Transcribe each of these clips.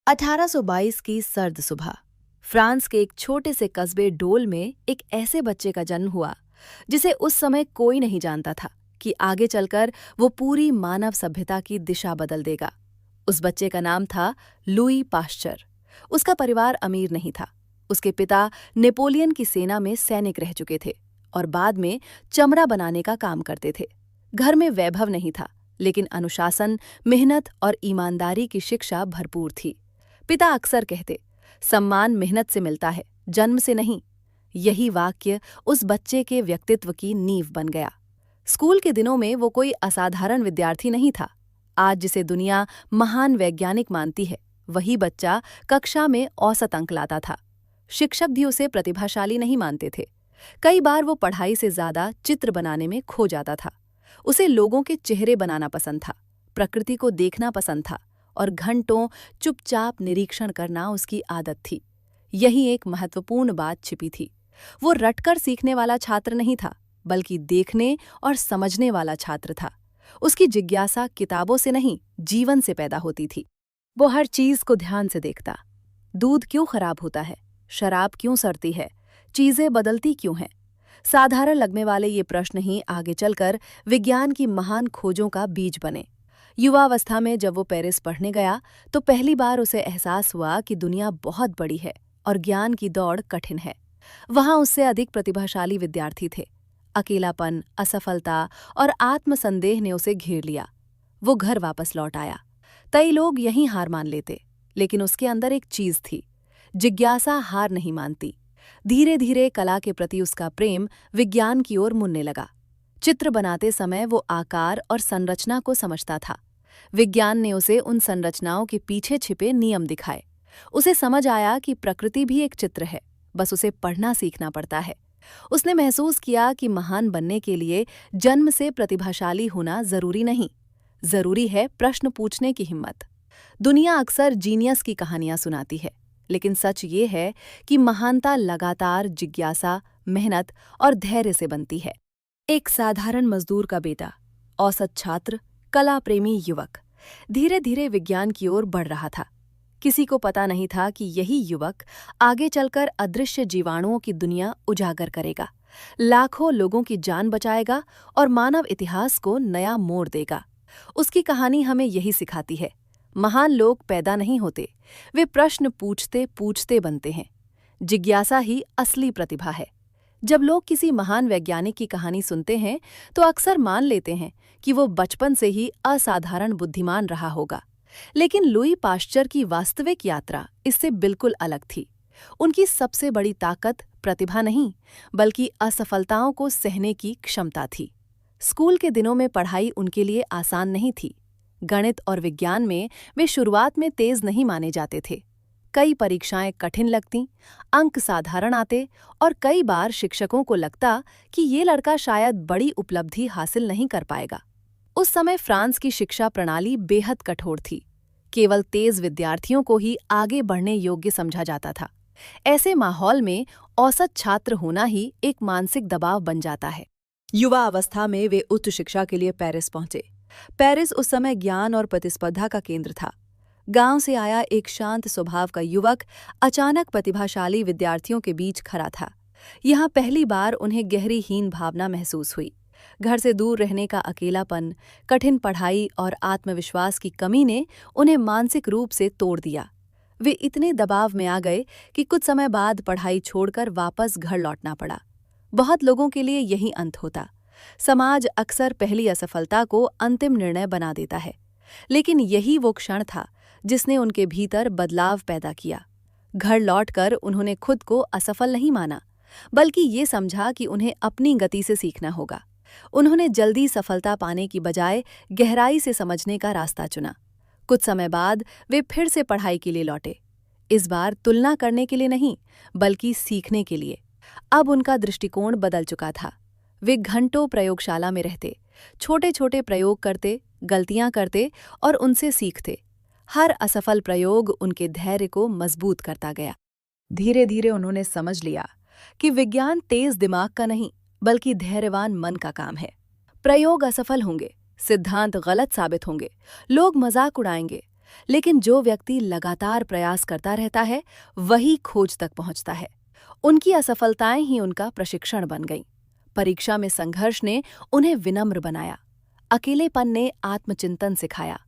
1822 की सर्द सुबह फ्रांस के एक छोटे से कस्बे डोल में एक ऐसे बच्चे का जन्म हुआ जिसे उस समय कोई नहीं जानता था कि आगे चलकर वो पूरी मानव सभ्यता की दिशा बदल देगा। उस बच्चे का नाम था लुई पाश्चर। उसका परिवार अमीर नहीं था। उसके पिता नेपोलियन की सेना में सैनिक रह चुके थे और बाद में चमड़ा बनाने का काम करते थे। घर में वैभव नहीं था, लेकिन अनुशासन, मेहनत और ईमानदारी की शिक्षा भरपूर थी। पिता अक्सर कहते, सम्मान मेहनत से मिलता है, जन्म से नहीं। यही वाक्य उस बच्चे के व्यक्तित्व की नींव बन गया। स्कूल के दिनों में वो कोई असाधारण विद्यार्थी नहीं था। आज जिसे दुनिया महान वैज्ञानिक मानती है, वही बच्चा कक्षा में औसत अंक लाता था। शिक्षक भी उसे प्रतिभाशाली नहीं मानते थे। कई बार वो पढ़ाई से ज्यादा चित्र बनाने में खो जाता था। उसे लोगों के चेहरे बनाना पसंद था, प्रकृति को देखना पसंद था और घंटों चुपचाप निरीक्षण करना उसकी आदत थी। यही एक महत्वपूर्ण बात छिपी थी। वो रटकर सीखने वाला छात्र नहीं था, बल्कि देखने और समझने वाला छात्र था। उसकी जिज्ञासा किताबों से नहीं, जीवन से पैदा होती थी। वो हर चीज को ध्यान से देखता। दूध क्यों खराब होता है? शराब क्यों सड़ती है? चीजें बदलती क्यों हैं? साधारण लगने वाले ये प्रश्न ही आगे चलकर विज्ञान की महान खोजों का बीज बने। युवावस्था में जब वो पेरिस पढ़ने गया तो पहली बार उसे एहसास हुआ कि दुनिया बहुत बड़ी है और ज्ञान की दौड़ कठिन है। वहां उससे अधिक प्रतिभाशाली विद्यार्थी थे। अकेलापन, असफलता और आत्मसंदेह ने उसे घेर लिया। वो घर वापस लौट आया। कई लोग यहीं हार मान लेते, लेकिन उसके अंदर एक चीज थी, जिज्ञासा हार नहीं मानती। धीरे धीरे कला के प्रति उसका प्रेम विज्ञान की ओर मुड़ने लगा। चित्र बनाते समय वो आकार और संरचना को समझता था। विज्ञान ने उसे उन संरचनाओं के पीछे छिपे नियम दिखाए। उसे समझ आया कि प्रकृति भी एक चित्र है, बस उसे पढ़ना सीखना पड़ता है। उसने महसूस किया कि महान बनने के लिए जन्म से प्रतिभाशाली होना जरूरी नहीं, जरूरी है प्रश्न पूछने की हिम्मत। दुनिया अक्सर जीनियस की कहानियां सुनाती है, लेकिन सच ये है कि महानता लगातार जिज्ञासा, मेहनत और धैर्य से बनती है। एक साधारण मजदूर का बेटा, औसत छात्र, कला प्रेमी युवक धीरे धीरे विज्ञान की ओर बढ़ रहा था। किसी को पता नहीं था कि यही युवक आगे चलकर अदृश्य जीवाणुओं की दुनिया उजागर करेगा, लाखों लोगों की जान बचाएगा और मानव इतिहास को नया मोड़ देगा। उसकी कहानी हमें यही सिखाती है, महान लोग पैदा नहीं होते, वे प्रश्न पूछते पूछते बनते हैं। जिज्ञासा ही असली प्रतिभा है। जब लोग किसी महान वैज्ञानिक की कहानी सुनते हैं तो अक्सर मान लेते हैं कि वो बचपन से ही असाधारण बुद्धिमान रहा होगा, लेकिन लुई पाश्चर की वास्तविक यात्रा इससे बिल्कुल अलग थी। उनकी सबसे बड़ी ताकत प्रतिभा नहीं, बल्कि असफलताओं को सहने की क्षमता थी। स्कूल के दिनों में पढ़ाई उनके लिए आसान नहीं थी। गणित और विज्ञान में वे शुरुआत में तेज नहीं माने जाते थे। कई परीक्षाएं कठिन लगतीं, अंक साधारण आते और कई बार शिक्षकों को लगता कि ये लड़का शायद बड़ी उपलब्धि हासिल नहीं कर पाएगा। उस समय फ्रांस की शिक्षा प्रणाली बेहद कठोर थी। केवल तेज विद्यार्थियों को ही आगे बढ़ने योग्य समझा जाता था। ऐसे माहौल में औसत छात्र होना ही एक मानसिक दबाव बन जाता है। युवा अवस्था में वे उच्च शिक्षा के लिए पेरिस पहुंचे। पेरिस उस समय ज्ञान और प्रतिस्पर्धा का केंद्र था। गांव से आया एक शांत स्वभाव का युवक अचानक प्रतिभाशाली विद्यार्थियों के बीच खड़ा था। यहाँ पहली बार उन्हें गहरी हीन भावना महसूस हुई। घर से दूर रहने का अकेलापन, कठिन पढ़ाई और आत्मविश्वास की कमी ने उन्हें मानसिक रूप से तोड़ दिया। वे इतने दबाव में आ गए कि कुछ समय बाद पढ़ाई छोड़कर वापस घर लौटना पड़ा। बहुत लोगों के लिए यही अंत होता। समाज अक्सर पहली असफलता को अंतिम निर्णय बना देता है, लेकिन यही वो क्षण था जिसने उनके भीतर बदलाव पैदा किया। घर लौटकर उन्होंने खुद को असफल नहीं माना, बल्कि ये समझा कि उन्हें अपनी गति से सीखना होगा। उन्होंने जल्दी सफलता पाने की बजाय गहराई से समझने का रास्ता चुना। कुछ समय बाद वे फिर से पढ़ाई के लिए लौटे। इस बार तुलना करने के लिए नहीं, बल्कि सीखने के लिए। अब उनका दृष्टिकोण बदल चुका था। वे घंटों प्रयोगशाला में रहते, छोटे छोटे प्रयोग करते, गलतियां करते और उनसे सीखते। हर असफल प्रयोग उनके धैर्य को मजबूत करता गया। धीरे धीरे उन्होंने समझ लिया कि विज्ञान तेज दिमाग का नहीं, बल्कि धैर्यवान मन का काम है। प्रयोग असफल होंगे, सिद्धांत गलत साबित होंगे, लोग मजाक उड़ाएंगे, लेकिन जो व्यक्ति लगातार प्रयास करता रहता है वही खोज तक पहुंचता है। उनकी असफलताएं ही उनका प्रशिक्षण बन गईं। परीक्षा में संघर्ष ने उन्हें विनम्र बनाया, अकेलेपन ने आत्मचिंतन सिखाया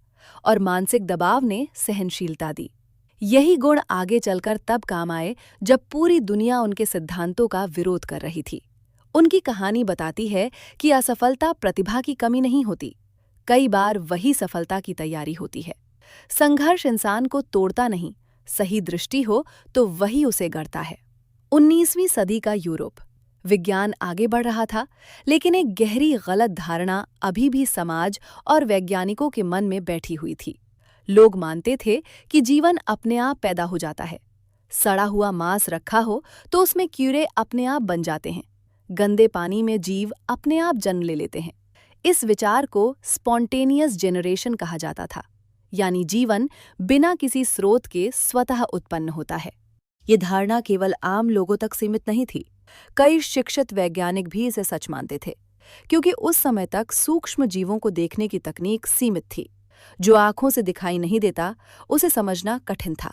और मानसिक दबाव ने सहनशीलता दी। यही गुण आगे चलकर तब काम आए जब पूरी दुनिया उनके सिद्धांतों का विरोध कर रही थी। उनकी कहानी बताती है कि असफलता प्रतिभा की कमी नहीं होती, कई बार वही सफलता की तैयारी होती है। संघर्ष इंसान को तोड़ता नहीं, सही दृष्टि हो तो वही उसे गढ़ता है। 19वीं सदी का यूरोप। विज्ञान आगे बढ़ रहा था, लेकिन एक गहरी गलत धारणा अभी भी समाज और वैज्ञानिकों के मन में बैठी हुई थी। लोग मानते थे कि जीवन अपने आप पैदा हो जाता है। सड़ा हुआ मांस रखा हो तो उसमें कीड़े अपने आप बन जाते हैं। गंदे पानी में जीव अपने आप जन्म ले लेते हैं। इस विचार को स्पॉन्टेनियस जेनरेशन कहा जाता था, यानी जीवन बिना किसी स्रोत के स्वतः उत्पन्न होता है। ये धारणा केवल आम लोगों तक सीमित नहीं थी। कई शिक्षित वैज्ञानिक भी इसे सच मानते थे, क्योंकि उस समय तक सूक्ष्म जीवों को देखने की तकनीक सीमित थी। जो आंखों से दिखाई नहीं देता, उसे समझना कठिन था।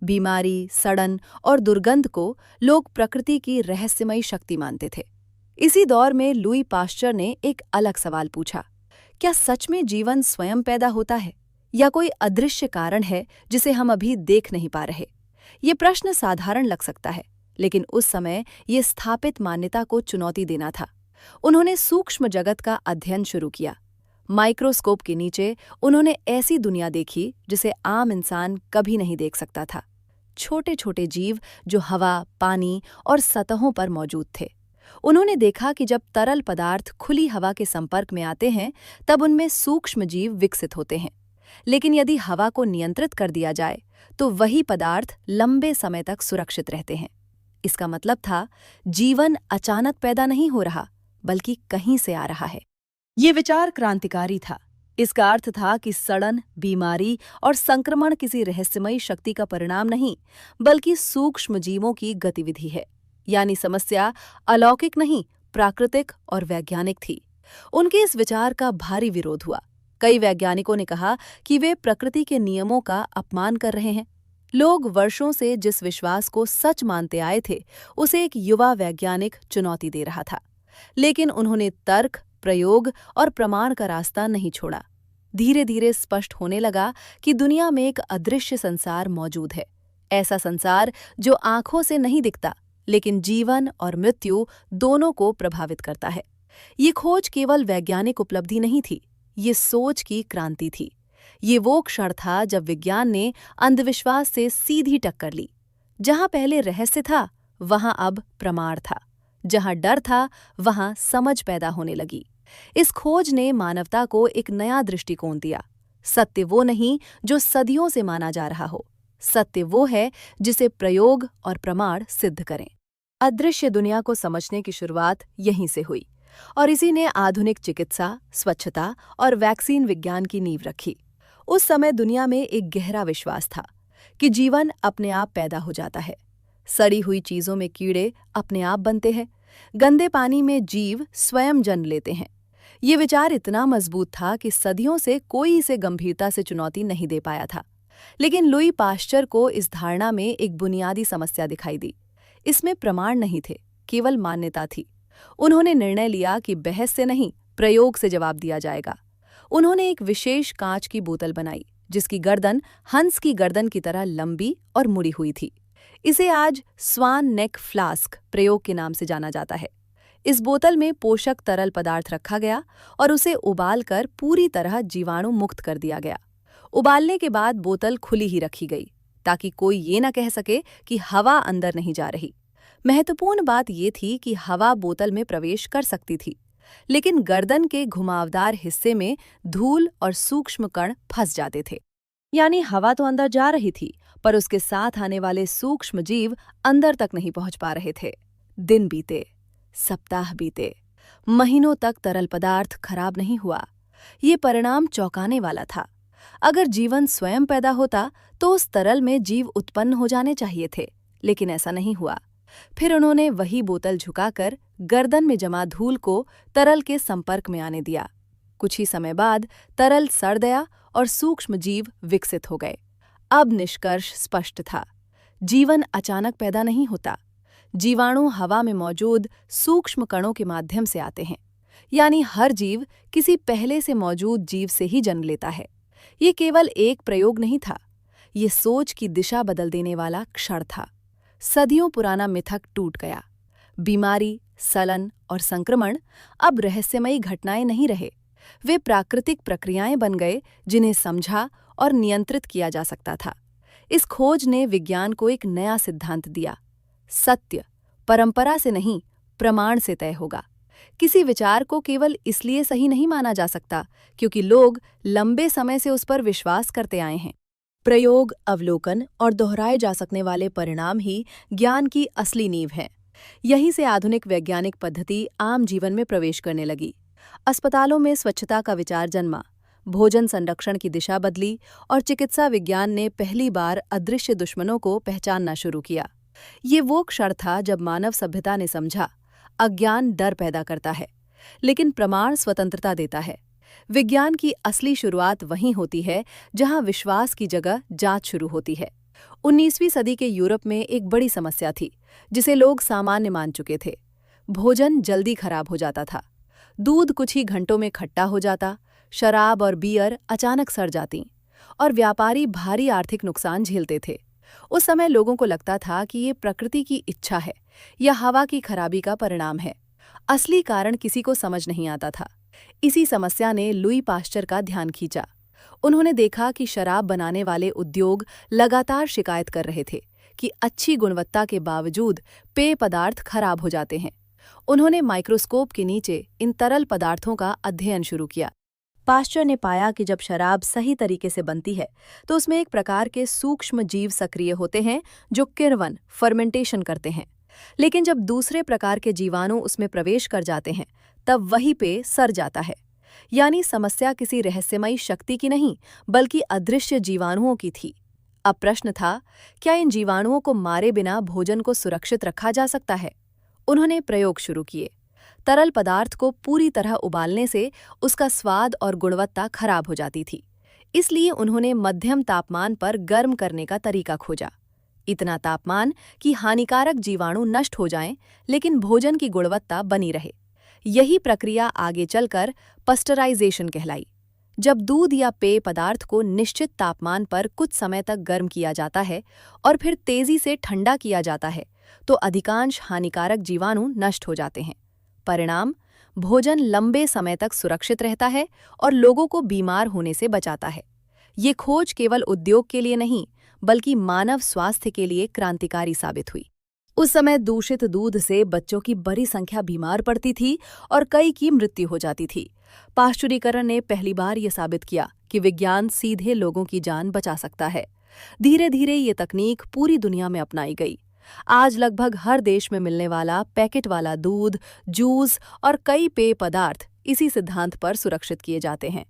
बीमारी, सड़न और दुर्गंध को लोग प्रकृति की रहस्यमयी शक्ति मानते थे। इसी दौर में लुई पाश्चर ने एक अलग सवाल पूछा, क्या सच में जीवन स्वयं पैदा होता है या कोई अदृश्य कारण है जिसे हम अभी देख नहीं पा रहे? ये प्रश्न साधारण लग सकता है, लेकिन उस समय ये स्थापित मान्यता को चुनौती देना था। उन्होंने सूक्ष्म जगत का अध्ययन शुरू किया। माइक्रोस्कोप के नीचे उन्होंने ऐसी दुनिया देखी जिसे आम इंसान कभी नहीं देख सकता था। छोटे छोटे जीव जो हवा, पानी और सतहों पर मौजूद थे। उन्होंने देखा कि जब तरल पदार्थ खुली हवा के संपर्क में आते हैं तब उनमें सूक्ष्म जीव विकसित होते हैं, लेकिन यदि हवा को नियंत्रित कर दिया जाए तो वही पदार्थ लंबे समय तक सुरक्षित रहते हैं। इसका मतलब था, जीवन अचानक पैदा नहीं हो रहा, बल्कि कहीं से आ रहा है। ये विचार क्रांतिकारी था। इसका अर्थ था कि सड़न, बीमारी और संक्रमण किसी रहस्यमयी शक्ति का परिणाम नहीं, बल्कि सूक्ष्म जीवों की गतिविधि है। यानी समस्या अलौकिक नहीं, प्राकृतिक और वैज्ञानिक थी। उनके इस विचार का भारी विरोध हुआ। कई वैज्ञानिकों ने कहा कि वे प्रकृति के नियमों का अपमान कर रहे हैं। लोग वर्षों से जिस विश्वास को सच मानते आए थे, उसे एक युवा वैज्ञानिक चुनौती दे रहा था। लेकिन उन्होंने तर्क, प्रयोग और प्रमाण का रास्ता नहीं छोड़ा। धीरे धीरे स्पष्ट होने लगा कि दुनिया में एक अदृश्य संसार मौजूद है। ऐसा संसार जो आंखों से नहीं दिखता, लेकिन जीवन और मृत्यु दोनों को प्रभावित करता है। ये खोज केवल वैज्ञानिक उपलब्धि नहीं थी, ये सोच की क्रांति थी। ये वो क्षण था जब विज्ञान ने अंधविश्वास से सीधी टक्कर ली। जहां पहले रहस्य था, वहां अब प्रमाण था। जहां डर था, वहां समझ पैदा होने लगी। इस खोज ने मानवता को एक नया दृष्टिकोण दिया। सत्य वो नहीं जो सदियों से माना जा रहा हो, सत्य वो है जिसे प्रयोग और प्रमाण सिद्ध करें। अदृश्य दुनिया को समझने की शुरुआत यहीं से हुई, और इसी ने आधुनिक चिकित्सा, स्वच्छता और वैक्सीन विज्ञान की नींव रखी। उस समय दुनिया में एक गहरा विश्वास था कि जीवन अपने आप पैदा हो जाता है। सड़ी हुई चीजों में कीड़े अपने आप बनते हैं, गंदे पानी में जीव स्वयं जन्म लेते हैं। ये विचार इतना मजबूत था कि सदियों से कोई इसे गंभीरता से चुनौती नहीं दे पाया था। लेकिन लुई पाश्चर को इस धारणा में एक बुनियादी समस्या दिखाई दी। इसमें प्रमाण नहीं थे, केवल मान्यता थी। उन्होंने निर्णय लिया कि बहस से नहीं, प्रयोग से जवाब दिया जाएगा। उन्होंने एक विशेष कांच की बोतल बनाई, जिसकी गर्दन हंस की गर्दन की तरह लंबी और मुड़ी हुई थी। इसे आज स्वान नेक फ्लास्क प्रयोग के नाम से जाना जाता है। इस बोतल में पोषक तरल पदार्थ रखा गया और उसे उबालकर पूरी तरह जीवाणु मुक्त कर दिया गया। उबालने के बाद बोतल खुली ही रखी गई, ताकि कोई ये न कह सके कि हवा अंदर नहीं जा रही। महत्वपूर्ण बात ये थी कि हवा बोतल में प्रवेश कर सकती थी, लेकिन गर्दन के घुमावदार हिस्से में धूल और सूक्ष्म कण फंस जाते थे। यानी हवा तो अंदर जा रही थी, पर उसके साथ आने वाले सूक्ष्म जीव अंदर तक नहीं पहुंच पा रहे थे। दिन बीते, सप्ताह बीते, महीनों तक तरल पदार्थ खराब नहीं हुआ। ये परिणाम चौंकाने वाला था। अगर जीवन स्वयं पैदा होता तो उस तरल में जीव उत्पन्न हो जाने चाहिए थे, लेकिन ऐसा नहीं हुआ। फिर उन्होंने वही बोतल झुकाकर गर्दन में जमा धूल को तरल के संपर्क में आने दिया। कुछ ही समय बाद तरल सड़ गया और सूक्ष्म जीव विकसित हो गए। अब निष्कर्ष स्पष्ट था, जीवन अचानक पैदा नहीं होता। जीवाणु हवा में मौजूद सूक्ष्म कणों के माध्यम से आते हैं, यानी हर जीव किसी पहले से मौजूद जीव से ही जन्म लेता है। ये केवल एक प्रयोग नहीं था, ये सोच की दिशा बदल देने वाला क्षण था। सदियों पुराना मिथक टूट गया। बीमारी, सलन और संक्रमण अब रहस्यमयी घटनाएं नहीं रहे, वे प्राकृतिक प्रक्रियाएं बन गए जिन्हें समझा और नियंत्रित किया जा सकता था। इस खोज ने विज्ञान को एक नया सिद्धांत दिया, सत्य परंपरा से नहीं, प्रमाण से तय होगा। किसी विचार को केवल इसलिए सही नहीं माना जा सकता क्योंकि लोग लंबे समय से उस पर विश्वास करते आए हैं। प्रयोग, अवलोकन और दोहराए जा सकने वाले परिणाम ही ज्ञान की असली नींव हैं। यहीं से आधुनिक वैज्ञानिक पद्धति आम जीवन में प्रवेश करने लगी। अस्पतालों में स्वच्छता का विचार जन्मा, भोजन संरक्षण की दिशा बदली और चिकित्सा विज्ञान ने पहली बार अदृश्य दुश्मनों को पहचानना शुरू किया। ये वो क्षण था जब मानव सभ्यता ने समझा, अज्ञान डर पैदा करता है, लेकिन प्रमाण स्वतंत्रता देता है। विज्ञान की असली शुरुआत वहीं होती है जहां विश्वास की जगह जांच शुरू होती है। 19वीं सदी के यूरोप में एक बड़ी समस्या थी जिसे लोग सामान्य मान चुके थे। भोजन जल्दी खराब हो जाता था, दूध कुछ ही घंटों में खट्टा हो जाता, शराब और बियर अचानक सड़ जाती, और व्यापारी भारी आर्थिक नुकसान झेलते थे। उस समय लोगों को लगता था कि ये प्रकृति की इच्छा है या हवा की खराबी का परिणाम है। असली कारण किसी को समझ नहीं आता था। इसी समस्या ने लुई पाश्चर का ध्यान खींचा। उन्होंने देखा कि शराब बनाने वाले उद्योग लगातार शिकायत कर रहे थे कि अच्छी गुणवत्ता के बावजूद पेय पदार्थ खराब हो जाते हैं। उन्होंने माइक्रोस्कोप के नीचे इन तरल पदार्थों का अध्ययन शुरू किया। पाश्चर ने पाया कि जब शराब सही तरीके से बनती है तो उसमें एक प्रकार के सूक्ष्म जीव सक्रिय होते हैं जो किण्वन फर्मेंटेशन करते हैं। लेकिन जब दूसरे प्रकार के जीवाणु उसमें प्रवेश कर जाते हैं तब वही पेय सड़ जाता है। यानी समस्या किसी रहस्यमयी शक्ति की नहीं बल्कि अदृश्य जीवाणुओं की थी। अब प्रश्न था, क्या इन जीवाणुओं को मारे बिना भोजन को सुरक्षित रखा जा सकता है? उन्होंने प्रयोग शुरू किए। तरल पदार्थ को पूरी तरह उबालने से उसका स्वाद और गुणवत्ता खराब हो जाती थी। इसलिए उन्होंने मध्यम तापमान पर गर्म करने का तरीका खोजा। इतना तापमान कि हानिकारक जीवाणु नष्ट हो जाएं, लेकिन भोजन की गुणवत्ता बनी रहे। यही प्रक्रिया आगे चलकर पास्चराइजेशन कहलाई। जब दूध या पेय पदार्थ को निश्चित तापमान पर कुछ समय तक गर्म किया जाता है और फिर तेजी से ठंडा किया जाता है, तो अधिकांश हानिकारक जीवाणु नष्ट हो जाते हैं। परिणाम, भोजन लंबे समय तक सुरक्षित रहता है और लोगों को बीमार होने से बचाता है। ये खोज केवल उद्योग के लिए नहीं, बल्कि मानव स्वास्थ्य के लिए क्रांतिकारी साबित हुई। उस समय दूषित दूध से बच्चों की बड़ी संख्या बीमार पड़ती थी और कई की मृत्यु हो जाती थी। पाश्चुरीकरण ने पहली बार ये साबित किया कि विज्ञान सीधे लोगों की जान बचा सकता है। धीरे धीरे ये तकनीक पूरी दुनिया में अपनाई गई। आज लगभग हर देश में मिलने वाला पैकेट वाला दूध, जूस और कई पेय पदार्थ इसी सिद्धांत पर सुरक्षित किए जाते हैं।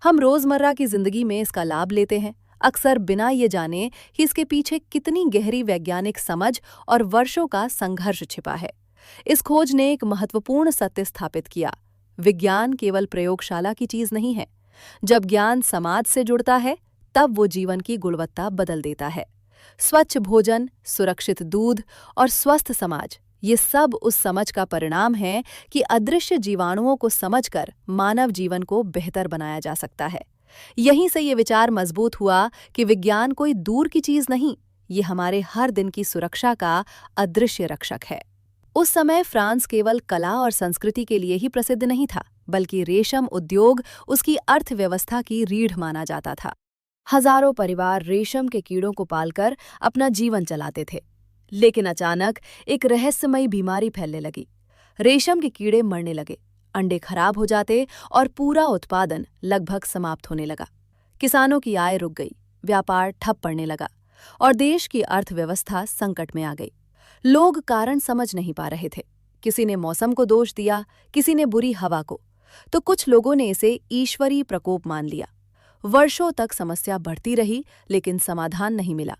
हम रोजमर्रा की जिंदगी में इसका लाभ लेते हैं, अक्सर बिना ये जाने कि इसके पीछे कितनी गहरी वैज्ञानिक समझ और वर्षों का संघर्ष छिपा है। इस खोज ने एक महत्वपूर्ण सत्य स्थापित किया, विज्ञान केवल प्रयोगशाला की चीज नहीं है। जब ज्ञान समाज से जुड़ता है, तब वो जीवन की गुणवत्ता बदल देता है। स्वच्छ भोजन, सुरक्षित दूध और स्वस्थ समाज, ये सब उस समझ का परिणाम है कि अदृश्य जीवाणुओं को समझकर मानव जीवन को बेहतर बनाया जा सकता है। यहीं से ये विचार मजबूत हुआ कि विज्ञान कोई दूर की चीज नहीं, ये हमारे हर दिन की सुरक्षा का अदृश्य रक्षक है। उस समय फ्रांस केवल कला और संस्कृति के लिए ही प्रसिद्ध नहीं था, बल्कि रेशम उद्योग उसकी अर्थव्यवस्था की रीढ़ माना जाता था। हजारों परिवार रेशम के कीड़ों को पालकर अपना जीवन चलाते थे। लेकिन अचानक एक रहस्यमयी बीमारी फैलने लगी। रेशम के कीड़े मरने लगे, अंडे खराब हो जाते और पूरा उत्पादन लगभग समाप्त होने लगा। किसानों की आय रुक गई, व्यापार ठप पड़ने लगा और देश की अर्थव्यवस्था संकट में आ गई। लोग कारण समझ नहीं पा रहे थे। किसी ने मौसम को दोष दिया, किसी ने बुरी हवा को, तो कुछ लोगों ने इसे ईश्वरीय प्रकोप मान लिया। वर्षों तक समस्या बढ़ती रही, लेकिन समाधान नहीं मिला।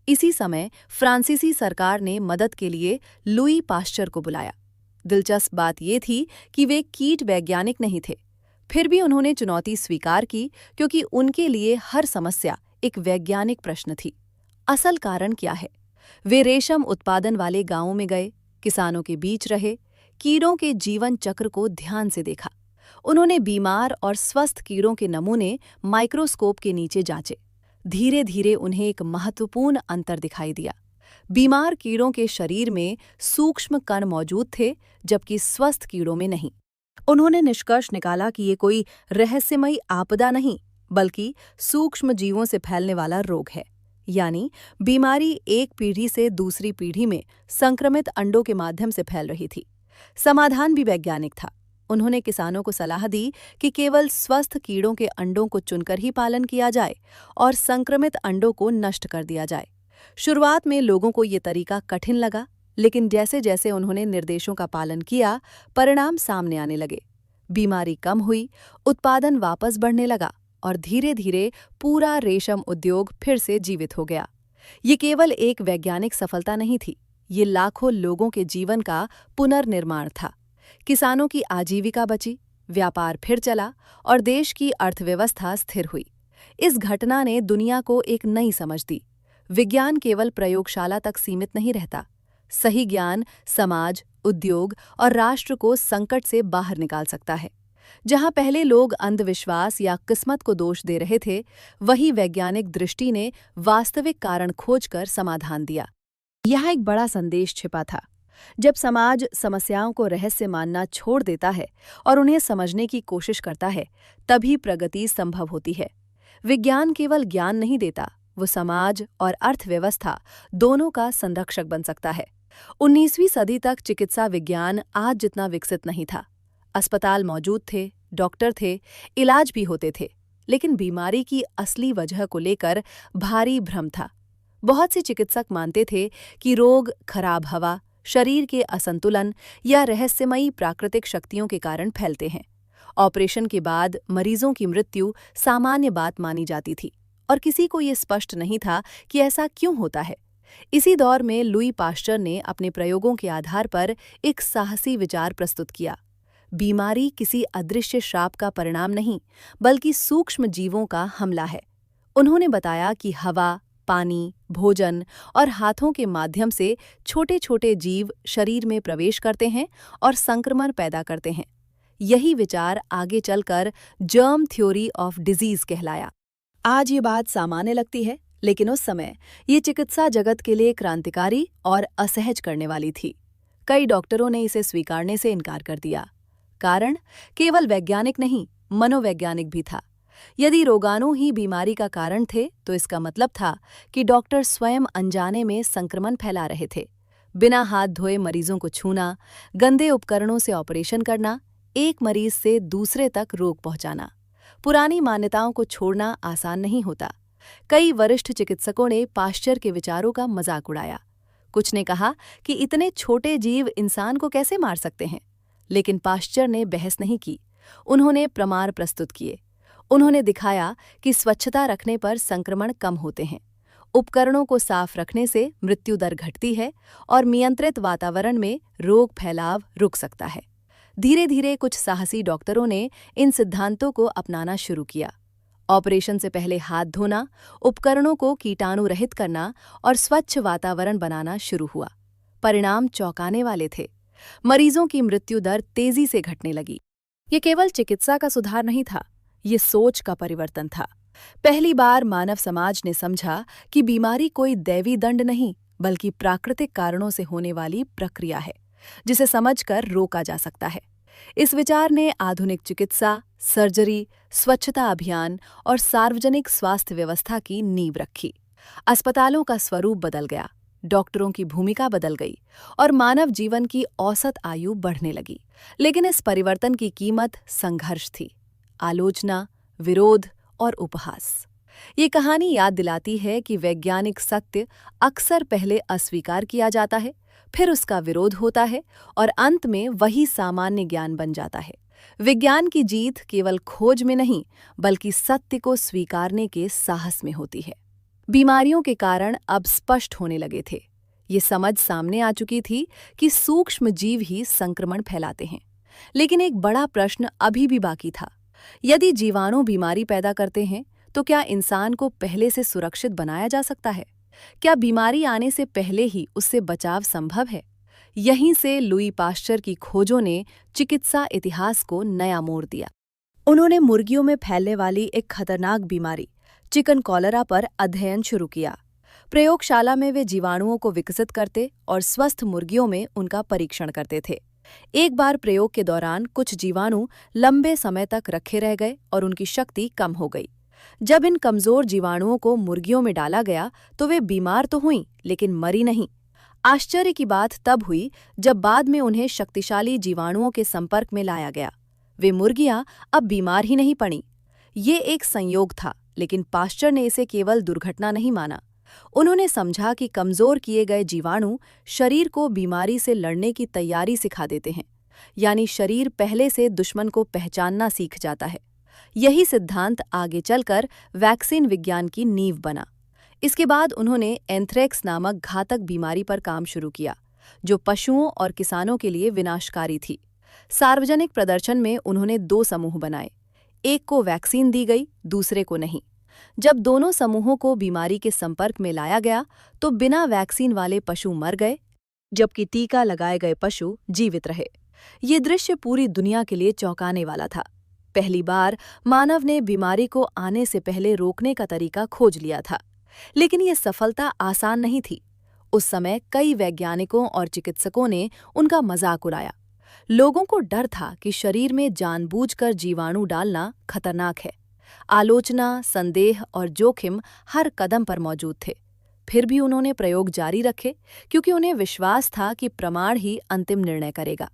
इसी समय फ्रांसीसी सरकार ने मदद के लिए लुई पाश्चर को बुलाया। दिलचस्प बात ये थी कि वे कीट वैज्ञानिक नहीं थे। फिर भी उन्होंने चुनौती स्वीकार की, क्योंकि उनके लिए हर समस्या एक वैज्ञानिक प्रश्न थी। असल कारण क्या है? वे रेशम उत्पादन वाले गांवों में गए, किसानों के बीच रहे, कीड़ों के जीवन चक्र को ध्यान से देखा। उन्होंने बीमार और स्वस्थ कीड़ों के नमूने माइक्रोस्कोप के नीचे जांचे। धीरे धीरे उन्हें एक महत्वपूर्ण अंतर दिखाई दिया। बीमार कीड़ों के शरीर में सूक्ष्म कण मौजूद थे, जबकि स्वस्थ कीड़ों में नहीं। उन्होंने निष्कर्ष निकाला कि ये कोई रहस्यमयी आपदा नहीं, बल्कि सूक्ष्म जीवों से फैलने वाला रोग है। यानी बीमारी एक पीढ़ी से दूसरी पीढ़ी में संक्रमित अंडों के माध्यम से फैल रही थी। समाधान भी वैज्ञानिक था। उन्होंने किसानों को सलाह दी कि केवल स्वस्थ कीड़ों के अंडों को चुनकर ही पालन किया जाए और संक्रमित अंडों को नष्ट कर दिया जाए। शुरुआत में लोगों को ये तरीका कठिन लगा, लेकिन जैसे जैसे उन्होंने निर्देशों का पालन किया, परिणाम सामने आने लगे। बीमारी कम हुई, उत्पादन वापस बढ़ने लगा और धीरे धीरे पूरा रेशम उद्योग फिर से जीवित हो गया। ये केवल एक वैज्ञानिक सफलता नहीं थी, ये लाखों लोगों के जीवन का पुनर्निर्माण था। किसानों की आजीविका बची, व्यापार फिर चला और देश की अर्थव्यवस्था स्थिर हुई। इस घटना ने दुनिया को एक नई समझ दी। विज्ञान केवल प्रयोगशाला तक सीमित नहीं रहता। सही ज्ञान समाज, उद्योग और राष्ट्र को संकट से बाहर निकाल सकता है। जहां पहले लोग अंधविश्वास या किस्मत को दोष दे रहे थे, वही वैज्ञानिक दृष्टि ने वास्तविक कारण खोजकर समाधान दिया। यहाँ एक बड़ा संदेश छिपा था। जब समाज समस्याओं को रहस्य मानना छोड़ देता है और उन्हें समझने की कोशिश करता है, तभी प्रगति संभव होती है। विज्ञान केवल ज्ञान नहीं देता, वो समाज और अर्थव्यवस्था दोनों का संरक्षक बन सकता है। 19वीं सदी तक चिकित्सा विज्ञान आज जितना विकसित नहीं था। अस्पताल मौजूद थे, डॉक्टर थे, इलाज भी होते थे, लेकिन बीमारी की असली वजह को लेकर भारी भ्रम था। बहुत से चिकित्सक मानते थे कि रोग खराब हवा, शरीर के असंतुलन या रहस्यमयी प्राकृतिक शक्तियों के कारण फैलते हैं। ऑपरेशन के बाद मरीजों की मृत्यु सामान्य बात मानी जाती थी और किसी को ये स्पष्ट नहीं था कि ऐसा क्यों होता है। इसी दौर में लुई पाश्चर ने अपने प्रयोगों के आधार पर एक साहसी विचार प्रस्तुत किया। बीमारी किसी अदृश्य श्राप का परिणाम नहीं, बल्कि सूक्ष्म जीवों का हमला है। उन्होंने बताया कि हवा, पानी, भोजन और हाथों के माध्यम से छोटे छोटे जीव शरीर में प्रवेश करते हैं और संक्रमण पैदा करते हैं। यही विचार आगे चलकर जर्म थ्योरी ऑफ डिजीज कहलाया। आज ये बात सामान्य लगती है, लेकिन उस समय ये चिकित्सा जगत के लिए क्रांतिकारी और असहज करने वाली थी। कई डॉक्टरों ने इसे स्वीकारने से इनकार कर दिया। कारण केवल वैज्ञानिक नहीं, मनोवैज्ञानिक भी था। यदि रोगाणु ही बीमारी का कारण थे, तो इसका मतलब था कि डॉक्टर स्वयं अनजाने में संक्रमण फैला रहे थे। बिना हाथ धोए मरीजों को छूना, गंदे उपकरणों से ऑपरेशन करना, एक मरीज से दूसरे तक रोग पहुंचाना। पुरानी मान्यताओं को छोड़ना आसान नहीं होता। कई वरिष्ठ चिकित्सकों ने पाश्चर के विचारों का मजाक उड़ाया। कुछ ने कहा कि इतने छोटे जीव इंसान को कैसे मार सकते हैं, लेकिन पाश्चर ने बहस नहीं की। उन्होंने प्रमाण प्रस्तुत किए। उन्होंने दिखाया कि स्वच्छता रखने पर संक्रमण कम होते हैं, उपकरणों को साफ रखने से मृत्यु दर घटती है और नियंत्रित वातावरण में रोग फैलाव रुक सकता है। धीरे धीरे कुछ साहसी डॉक्टरों ने इन सिद्धांतों को अपनाना शुरू किया। ऑपरेशन से पहले हाथ धोना, उपकरणों को कीटाणु रहित करना और स्वच्छ वातावरण बनाना शुरू हुआ। परिणाम चौंकाने वाले थे। मरीजों की मृत्यु दर तेजी से घटने लगी। ये केवल चिकित्सा का सुधार नहीं था, ये सोच का परिवर्तन था। पहली बार मानव समाज ने समझा कि बीमारी कोई दैवी दंड नहीं, बल्कि प्राकृतिक कारणों से होने वाली प्रक्रिया है, जिसे समझकर रोका जा सकता है। इस विचार ने आधुनिक चिकित्सा, सर्जरी, स्वच्छता अभियान और सार्वजनिक स्वास्थ्य व्यवस्था की नींव रखी। अस्पतालों का स्वरूप बदल गया, डॉक्टरों की भूमिका बदल गई और मानव जीवन की औसत आयु बढ़ने लगी। लेकिन इस परिवर्तन की कीमत संघर्ष थी, आलोचना, विरोध और उपहास। ये कहानी याद दिलाती है कि वैज्ञानिक सत्य अक्सर पहले अस्वीकार किया जाता है, फिर उसका विरोध होता है और अंत में वही सामान्य ज्ञान बन जाता है। विज्ञान की जीत केवल खोज में नहीं, बल्कि सत्य को स्वीकारने के साहस में होती है। बीमारियों के कारण अब स्पष्ट होने लगे थे। ये समझ सामने आ चुकी थी कि सूक्ष्म जीव ही संक्रमण फैलाते हैं। लेकिन एक बड़ा प्रश्न अभी भी बाकी था। यदि जीवाणु बीमारी पैदा करते हैं, तो क्या इंसान को पहले से सुरक्षित बनाया जा सकता है? क्या बीमारी आने से पहले ही उससे बचाव संभव है? यहीं से लुई पाश्चर की खोजों ने चिकित्सा इतिहास को नया मोड़ दिया। उन्होंने मुर्गियों में फैलने वाली एक खतरनाक बीमारी चिकन कॉलरा पर अध्ययन शुरू किया। प्रयोगशाला में वे जीवाणुओं को विकसित करते और स्वस्थ मुर्गियों में उनका परीक्षण करते थे। एक बार प्रयोग के दौरान कुछ जीवाणु लंबे समय तक रखे रह गए और उनकी शक्ति कम हो गई। जब इन कमजोर जीवाणुओं को मुर्गियों में डाला गया तो वे बीमार तो हुईं, लेकिन मरी नहीं। आश्चर्य की बात तब हुई जब बाद में उन्हें शक्तिशाली जीवाणुओं के संपर्क में लाया गया। वे मुर्गियां अब बीमार ही नहीं पड़ीं। ये एक संयोग था, लेकिन पाश्चर ने इसे केवल दुर्घटना नहीं माना। उन्होंने समझा कि कमजोर किए गए जीवाणु शरीर को बीमारी से लड़ने की तैयारी सिखा देते हैं, यानी शरीर पहले से दुश्मन को पहचानना सीख जाता है। यही सिद्धांत आगे चलकर वैक्सीन विज्ञान की नींव बना। इसके बाद उन्होंने एंथ्रेक्स नामक घातक बीमारी पर काम शुरू किया, जो पशुओं और किसानों के लिए विनाशकारी थी। सार्वजनिक प्रदर्शन में उन्होंने 2 समूह बनाए, एक को वैक्सीन दी गई, दूसरे को नहीं। जब दोनों समूहों को बीमारी के संपर्क में लाया गया तो बिना वैक्सीन वाले पशु मर गए, जबकि टीका लगाए गए पशु जीवित रहे। ये दृश्य पूरी दुनिया के लिए चौंकाने वाला था। पहली बार मानव ने बीमारी को आने से पहले रोकने का तरीका खोज लिया था, लेकिन ये सफलता आसान नहीं थी। उस समय कई वैज्ञानिकों और चिकित्सकों ने उनका मजाक उड़ाया। लोगों को डर था कि शरीर में जानबूझकर जीवाणु डालना खतरनाक है। आलोचना, संदेह और जोखिम हर कदम पर मौजूद थे। फिर भी उन्होंने प्रयोग जारी रखे, क्योंकि उन्हें विश्वास था कि प्रमाण ही अंतिम निर्णय करेगा।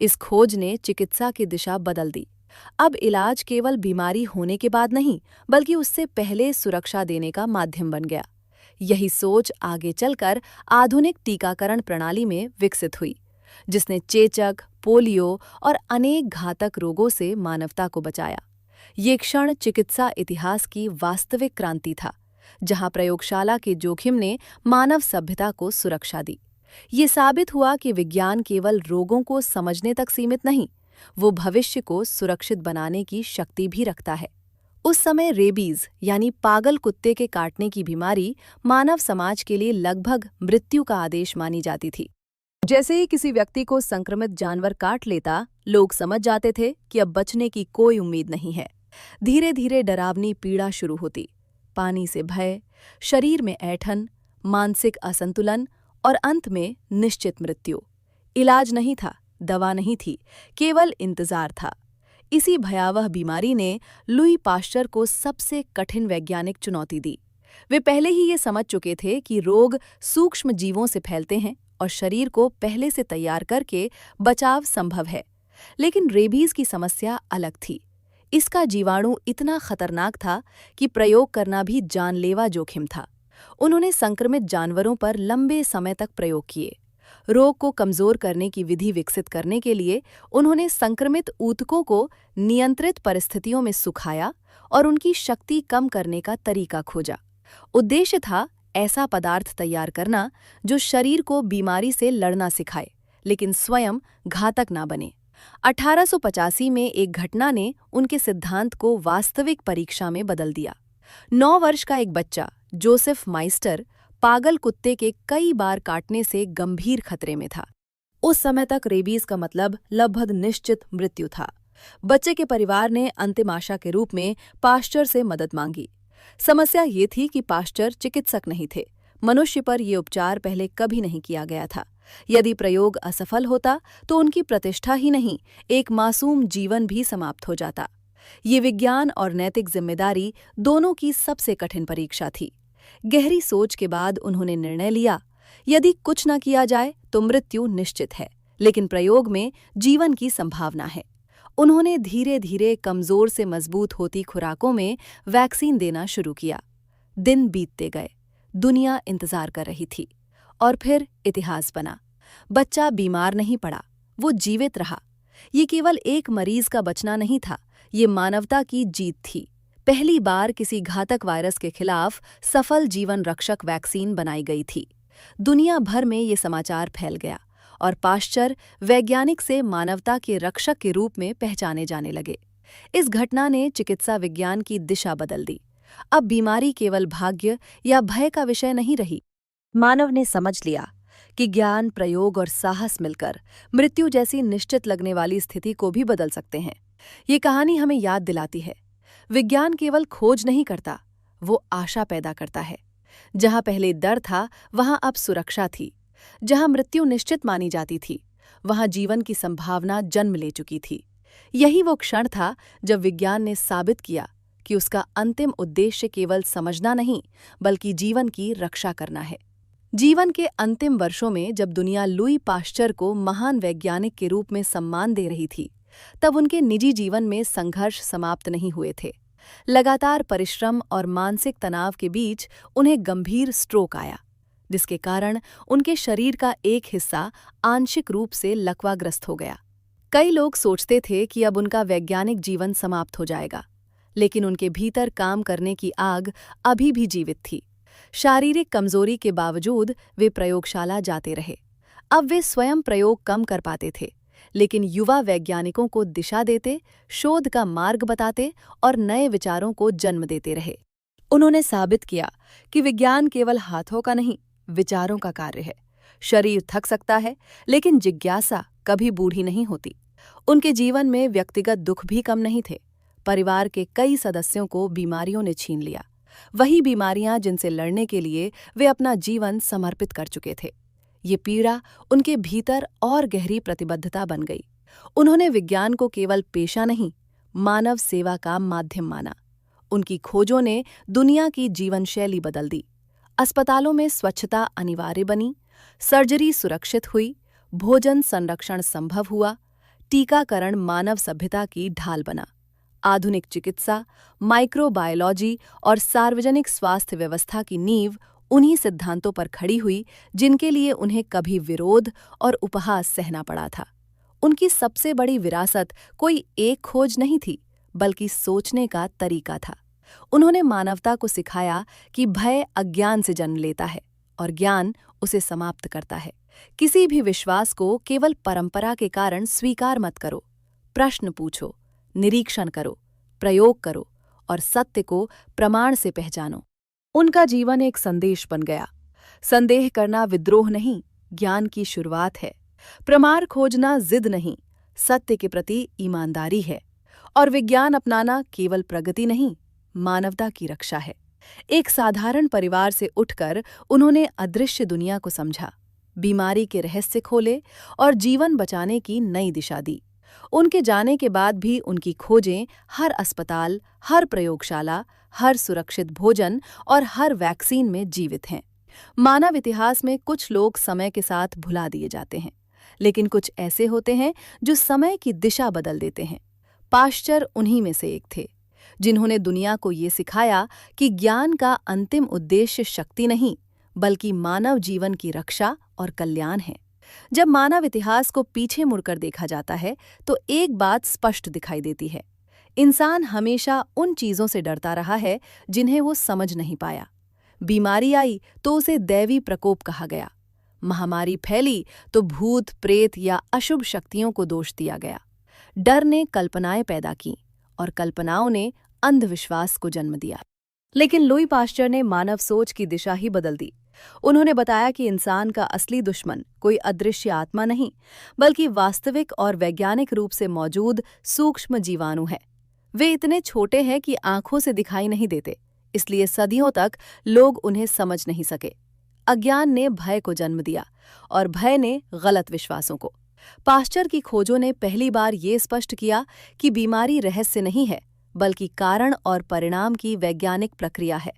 इस खोज ने चिकित्सा की दिशा बदल दी। अब इलाज केवल बीमारी होने के बाद नहीं, बल्कि उससे पहले सुरक्षा देने का माध्यम बन गया। यही सोच आगे चलकर आधुनिक टीकाकरण प्रणाली में विकसित हुई, जिसने चेचक, पोलियो और अनेक घातक रोगों से मानवता को बचाया। ये क्षण चिकित्सा इतिहास की वास्तविक क्रांति था, जहां प्रयोगशाला के जोखिम ने मानव सभ्यता को सुरक्षा दी। ये साबित हुआ कि विज्ञान केवल रोगों को समझने तक सीमित नहीं, वो भविष्य को सुरक्षित बनाने की शक्ति भी रखता है। उस समय रेबीज यानी पागल कुत्ते के काटने की बीमारी मानव समाज के लिए लगभग मृत्यु का आदेश मानी जाती थी। जैसे ही किसी व्यक्ति को संक्रमित जानवर काट लेता, लोग समझ जाते थे कि अब बचने की कोई उम्मीद नहीं है। धीरे धीरे डरावनी पीड़ा शुरू होती, पानी से भय, शरीर में ऐंठन, मानसिक असंतुलन और अंत में निश्चित मृत्यु। इलाज नहीं था, दवा नहीं थी, केवल इंतजार था। इसी भयावह बीमारी ने लुई पाश्चर को सबसे कठिन वैज्ञानिक चुनौती दी। वे पहले ही ये समझ चुके थे कि रोग सूक्ष्म जीवों से फैलते हैं और शरीर को पहले से तैयार करके बचाव संभव है। लेकिन रेबीज की समस्या अलग थी। इसका जीवाणु इतना खतरनाक था कि प्रयोग करना भी जानलेवा जोखिम था। उन्होंने संक्रमित जानवरों पर लंबे समय तक प्रयोग किए। रोग को कमजोर करने की विधि विकसित करने के लिए उन्होंने संक्रमित ऊतकों को नियंत्रित परिस्थितियों में सुखाया और उनकी शक्ति कम करने का तरीका खोजा। उद्देश्य था ऐसा पदार्थ तैयार करना जो शरीर को बीमारी से लड़ना सिखाए, लेकिन स्वयं घातक ना बने। 1885 में एक घटना ने उनके सिद्धांत को वास्तविक परीक्षा में बदल दिया। 9 वर्ष का एक बच्चा, जोसेफ माइस्टर, पागल कुत्ते के कई बार काटने से गंभीर खतरे में था। उस समय तक रेबीज का मतलब लगभग निश्चित मृत्यु था। बच्चे के परिवार ने अंतिम आशा के रूप में पाश्चर से मदद मांगी। समस्या ये थी कि पाश्चर चिकित्सक नहीं थे। मनुष्य पर ये उपचार पहले कभी नहीं किया गया था। यदि प्रयोग असफल होता तो उनकी प्रतिष्ठा ही नहीं, एक मासूम जीवन भी समाप्त हो जाता। ये विज्ञान और नैतिक जिम्मेदारी दोनों की सबसे कठिन परीक्षा थी। गहरी सोच के बाद उन्होंने निर्णय लिया, यदि कुछ न किया जाए तो मृत्यु निश्चित है, लेकिन प्रयोग में जीवन की संभावना है। उन्होंने धीरे धीरे कमजोर से मजबूत होती खुराकों में वैक्सीन देना शुरू किया। दिन बीतते गए, दुनिया इंतजार कर रही थी, और फिर इतिहास बना। बच्चा बीमार नहीं पड़ा, वो जीवित रहा। ये केवल एक मरीज का बचना नहीं था, ये मानवता की जीत थी। पहली बार किसी घातक वायरस के खिलाफ सफल जीवन रक्षक वैक्सीन बनाई गई थी। दुनिया भर में ये समाचार फैल गया और पाश्चर वैज्ञानिक से मानवता के रक्षक के रूप में पहचाने जाने लगे। इस घटना ने चिकित्सा विज्ञान की दिशा बदल दी। अब बीमारी केवल भाग्य या भय का विषय नहीं रही। मानव ने समझ लिया कि ज्ञान, प्रयोग और साहस मिलकर मृत्यु जैसी निश्चित लगने वाली स्थिति को भी बदल सकते हैं। ये कहानी हमें याद दिलाती है, विज्ञान केवल खोज नहीं करता, वो आशा पैदा करता है। जहां पहले डर था, वहां अब सुरक्षा थी। जहां मृत्यु निश्चित मानी जाती थी, वहां जीवन की संभावना जन्म ले चुकी थी। यही वो क्षण था जब विज्ञान ने साबित किया कि उसका अंतिम उद्देश्य केवल समझना नहीं, बल्कि जीवन की रक्षा करना है। जीवन के अंतिम वर्षों में जब दुनिया लुई पाश्चर को महान वैज्ञानिक के रूप में सम्मान दे रही थी, तब उनके निजी जीवन में संघर्ष समाप्त नहीं हुए थे। लगातार परिश्रम और मानसिक तनाव के बीच उन्हें गंभीर स्ट्रोक आया, जिसके कारण उनके शरीर का एक हिस्सा आंशिक रूप से लकवाग्रस्त हो गया। कई लोग सोचते थे कि अब उनका वैज्ञानिक जीवन समाप्त हो जाएगा, लेकिन उनके भीतर काम करने की आग अभी भी जीवित थी। शारीरिक कमजोरी के बावजूद वे प्रयोगशाला जाते रहे। अब वे स्वयं प्रयोग कम कर पाते थे, लेकिन युवा वैज्ञानिकों को दिशा देते, शोध का मार्ग बताते और नए विचारों को जन्म देते रहे। उन्होंने साबित किया कि विज्ञान केवल हाथों का नहीं, विचारों का कार्य है। शरीर थक सकता है, लेकिन जिज्ञासा कभी बूढ़ी नहीं होती। उनके जीवन में व्यक्तिगत दुख भी कम नहीं थे। परिवार के कई सदस्यों को बीमारियों ने छीन लिया, वही बीमारियां जिनसे लड़ने के लिए वे अपना जीवन समर्पित कर चुके थे। ये पीड़ा उनके भीतर और गहरी प्रतिबद्धता बन गई। उन्होंने विज्ञान को केवल पेशा नहीं, मानव सेवा का माध्यम माना। उनकी खोजों ने दुनिया की जीवन शैली बदल दी। अस्पतालों में स्वच्छता अनिवार्य बनी, सर्जरी सुरक्षित हुई, भोजन संरक्षण संभव हुआ, टीकाकरण मानव सभ्यता की ढाल बना। आधुनिक चिकित्सा, माइक्रोबायोलॉजी और सार्वजनिक स्वास्थ्य व्यवस्था की नींव उन्हीं सिद्धांतों पर खड़ी हुई जिनके लिए उन्हें कभी विरोध और उपहास सहना पड़ा था। उनकी सबसे बड़ी विरासत कोई एक खोज नहीं थी, बल्कि सोचने का तरीका था। उन्होंने मानवता को सिखाया कि भय अज्ञान से जन्म लेता है और ज्ञान उसे समाप्त करता है। किसी भी विश्वास को केवल परंपरा के कारण स्वीकार मत करो। प्रश्न पूछो, निरीक्षण करो, प्रयोग करो और सत्य को प्रमाण से पहचानो। उनका जीवन एक संदेश बन गया। संदेह करना विद्रोह नहीं, ज्ञान की शुरुआत है। प्रमाण खोजना जिद नहीं, सत्य के प्रति ईमानदारी है। और विज्ञान अपनाना केवल प्रगति नहीं, मानवता की रक्षा है। एक साधारण परिवार से उठकर उन्होंने अदृश्य दुनिया को समझा, बीमारी के रहस्य खोले और जीवन बचाने की नई दिशा दी। उनके जाने के बाद भी उनकी खोजें हर अस्पताल, हर प्रयोगशाला, हर सुरक्षित भोजन और हर वैक्सीन में जीवित हैं। मानव इतिहास में कुछ लोग समय के साथ भुला दिए जाते हैं, लेकिन कुछ ऐसे होते हैं जो समय की दिशा बदल देते हैं। पाश्चर उन्हीं में से एक थे, जिन्होंने दुनिया को ये सिखाया कि ज्ञान का अंतिम उद्देश्य शक्ति नहीं, बल्कि मानव जीवन की रक्षा और कल्याण है। जब मानव इतिहास को पीछे मुड़कर देखा जाता है, तो एक बात स्पष्ट दिखाई देती है। इंसान हमेशा उन चीजों से डरता रहा है जिन्हें वो समझ नहीं पाया। बीमारी आई तो उसे दैवी प्रकोप कहा गया। महामारी फैली तो भूत, प्रेत या अशुभ शक्तियों को दोष दिया गया। डर ने कल्पनाएं पैदा की और कल्पनाओं ने अंधविश्वास को जन्म दिया। लेकिन लुई पाश्चर ने मानव सोच की दिशा ही बदल दी। उन्होंने बताया कि इंसान का असली दुश्मन कोई अदृश्य आत्मा नहीं, बल्कि वास्तविक और वैज्ञानिक रूप से मौजूद सूक्ष्म जीवाणु है। वे इतने छोटे हैं कि आंखों से दिखाई नहीं देते, इसलिए सदियों तक लोग उन्हें समझ नहीं सके। अज्ञान ने भय को जन्म दिया और भय ने गलत विश्वासों को। पाश्चर की खोजों ने पहली बार ये स्पष्ट किया कि बीमारी रहस्य नहीं है, बल्कि कारण और परिणाम की वैज्ञानिक प्रक्रिया है।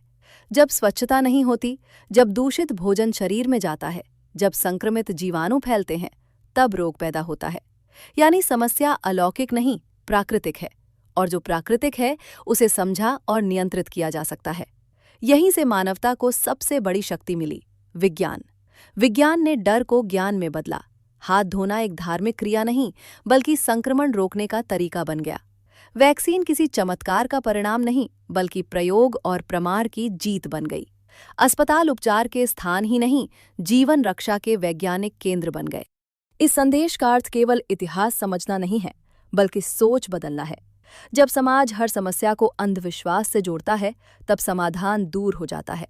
जब स्वच्छता नहीं होती, जब दूषित भोजन शरीर में जाता है, जब संक्रमित जीवाणु फैलते हैं, तब रोग पैदा होता है। यानी समस्या अलौकिक नहीं, प्राकृतिक है, और जो प्राकृतिक है उसे समझा और नियंत्रित किया जा सकता है। यहीं से मानवता को सबसे बड़ी शक्ति मिली, विज्ञान। विज्ञान ने डर को ज्ञान में बदला। हाथ धोना एक धार्मिक क्रिया नहीं, बल्कि संक्रमण रोकने का तरीका बन गया। वैक्सीन किसी चमत्कार का परिणाम नहीं, बल्कि प्रयोग और प्रमाण की जीत बन गई। अस्पताल उपचार के स्थान ही नहीं, जीवन रक्षा के वैज्ञानिक केंद्र बन गए। इस संदेश का अर्थ केवल इतिहास समझना नहीं है, बल्कि सोच बदलना है। जब समाज हर समस्या को अंधविश्वास से जोड़ता है, तब समाधान दूर हो जाता है।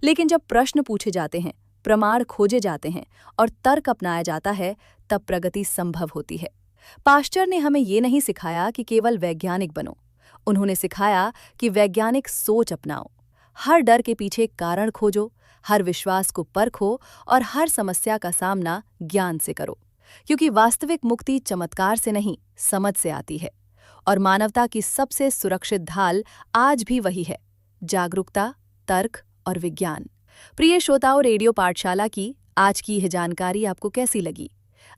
लेकिन जब प्रश्न पूछे जाते हैं, प्रमाण खोजे जाते हैं और तर्क अपनाया जाता है, तब प्रगति संभव होती है। पाश्चर ने हमें ये नहीं सिखाया कि केवल वैज्ञानिक बनो। उन्होंने सिखाया कि वैज्ञानिक सोच अपनाओ। हर डर के पीछे कारण खोजो, हर विश्वास को परखो और हर समस्या का सामना ज्ञान से करो। क्योंकि वास्तविक मुक्ति चमत्कार से नहीं, समझ से आती है। और मानवता की सबसे सुरक्षित ढाल आज भी वही है, जागरूकता, तर्क और विज्ञान। प्रिय श्रोताओं, रेडियो पाठशाला की आज की यह जानकारी आपको कैसी लगी?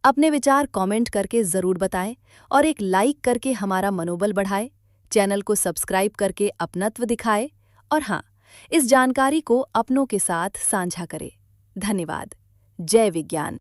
अपने विचार कमेंट करके जरूर बताएं और एक लाइक करके हमारा मनोबल बढ़ाएं। चैनल को सब्सक्राइब करके अपनत्व दिखाएं और हाँ, इस जानकारी को अपनों के साथ साझा करें। धन्यवाद। जय विज्ञान।